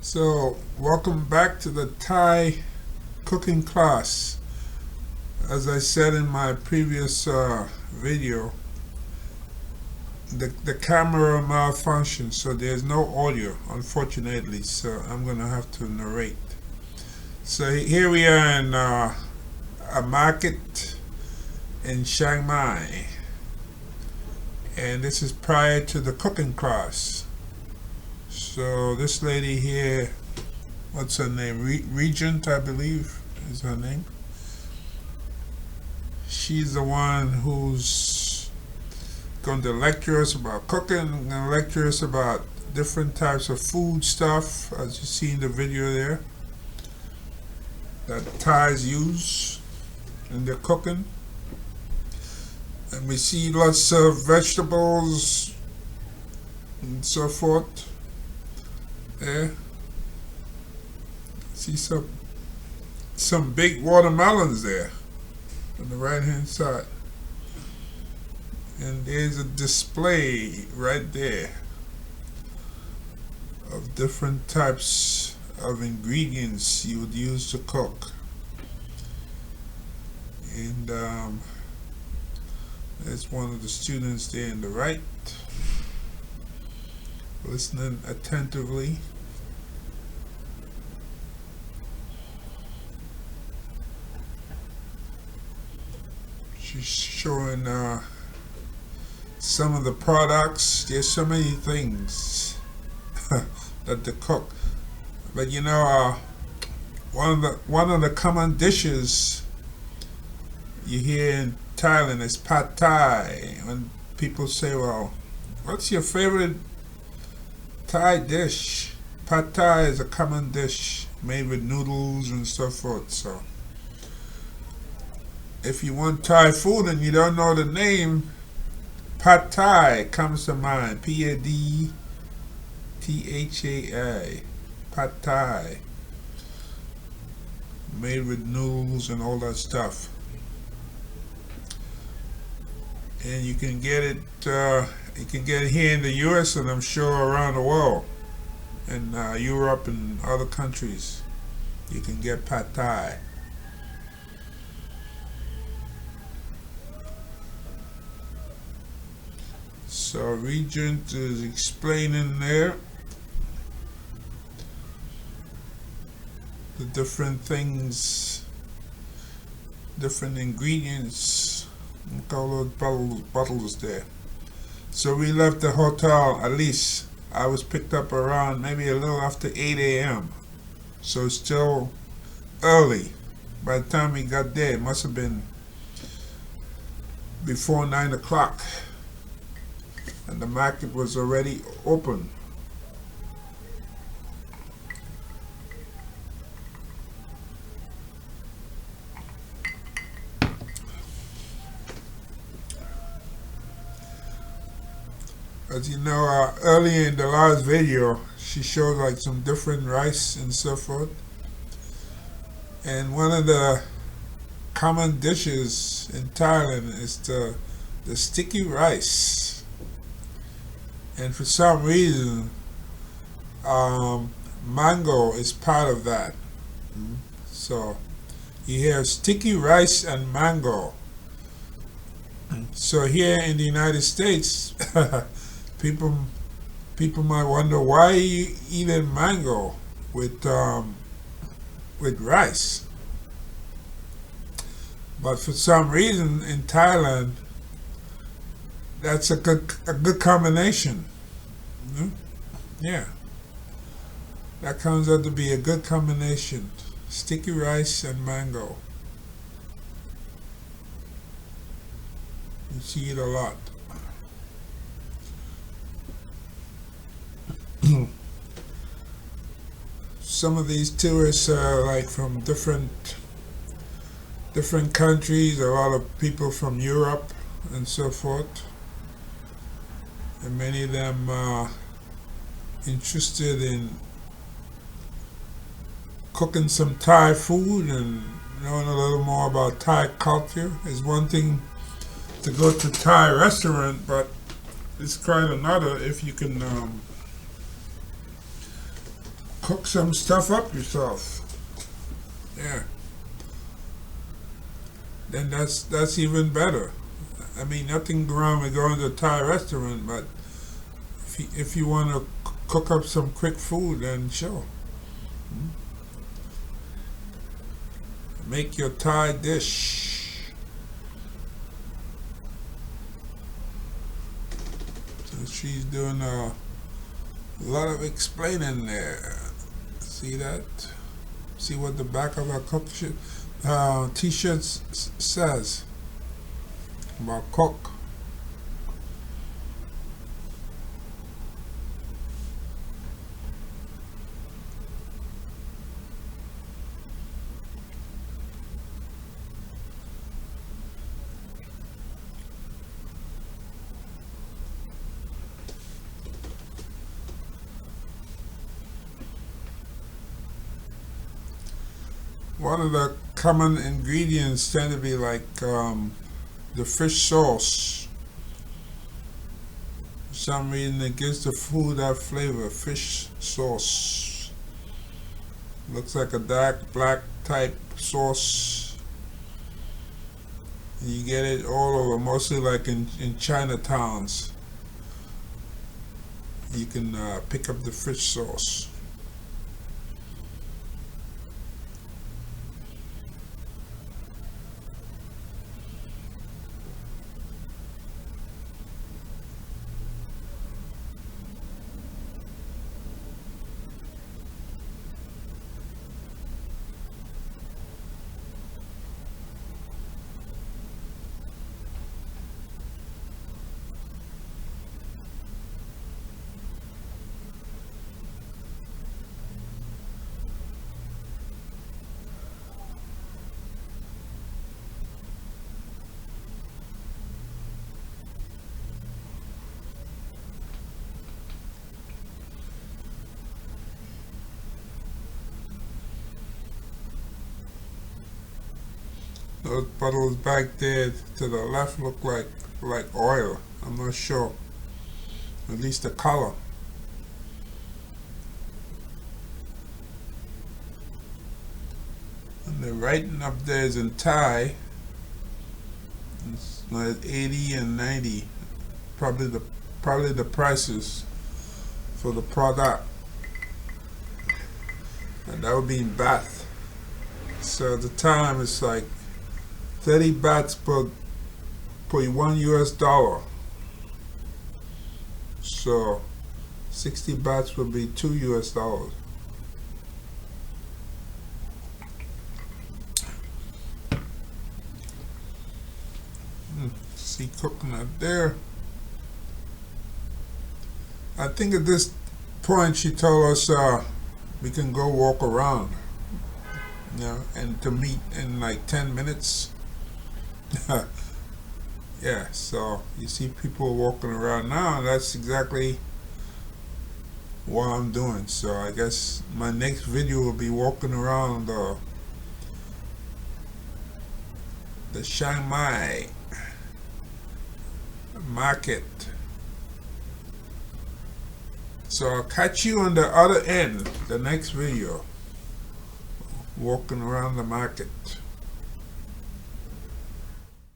So, welcome back to the Thai cooking class. As I said in my previous video, the camera malfunctioned, so there's no audio, unfortunately, so I'm going to have to narrate. So here we are in a market in Chiang Mai, and this is prior to the cooking class. So this lady here, what's her name? Regent, I believe, is her name. She's the one who's going to lecture us about cooking, going to lecture us about different types of food stuff, as you see in the video there, that Thais use in their cooking. And we see lots of vegetables and so forth. There, see some big watermelons there on the right hand side, and there's a display right there of different types of ingredients you would use to cook. And there's one of the students there in the right, listening attentively. She's showing some of the products. There's so many things that they cook, but you know, one of the common dishes you hear in Thailand is pad thai. When people say, "Well, what's your favorite Thai dish?" Pad thai is a common dish made with noodles and so forth. So if you want Thai food and you don't know the name, pad thai comes to mind. P-A-D-T-H-A-I. Pad thai, made with noodles and all that stuff. And you can get it. You can get it here in the U.S. and I'm sure around the world, in Europe and other countries. You can get pad thai. So Regent is explaining there the different things, different ingredients. Look at all those bottles there. So we left the hotel, at least I was picked up around maybe a little after 8 a.m. So it's still early. By the time we got there, it must have been before 9 o'clock. And the market was already open. As you know, earlier in the last video, she showed like some different rice and so forth. And one of the common dishes in Thailand is the sticky rice. And for some reason, mango is part of that. So you have sticky rice and mango. So here in the United States, people might wonder, why are you eating mango with rice? But for some reason in Thailand, that's a good combination. Yeah, that comes out to be a good combination. Sticky rice and mango. You see it a lot. Some of these tourists are like from different countries. A lot of people from Europe and so forth. And many of them are interested in cooking some Thai food and knowing a little more about Thai culture. It's one thing to go to a Thai restaurant, but it's quite another if you can cook some stuff up yourself. Yeah. Then that's even better. I mean, nothing wrong with going to a Thai restaurant, but if you want to cook up some quick food, then sure. Make your Thai dish. So she's doing a lot of explaining there. See that? See what the back of her t-shirt says about cook. One of the common ingredients tend to be like the fish sauce. For some reason it gives the food that flavor, fish sauce. Looks like a dark black type sauce. You get it all over, mostly like in Chinatowns. You can pick up the fish sauce. Those puddles back there to the left look like oil. I'm not sure. At least the color. And the writing up there is in Thai. It's like 80 and 90. Probably the prices for the product. And that would be in baht. So the time is like 30 bahts per $1. So 60 bahts would be $2. See coconut there. I think at this point she told us we can go walk around, and to meet in like 10 minutes. Yeah, so you see people walking around now, and that's exactly what I'm doing. So I guess my next video will be walking around the Chiang Mai market. So I'll catch you on the other end, the next video, walking around the market.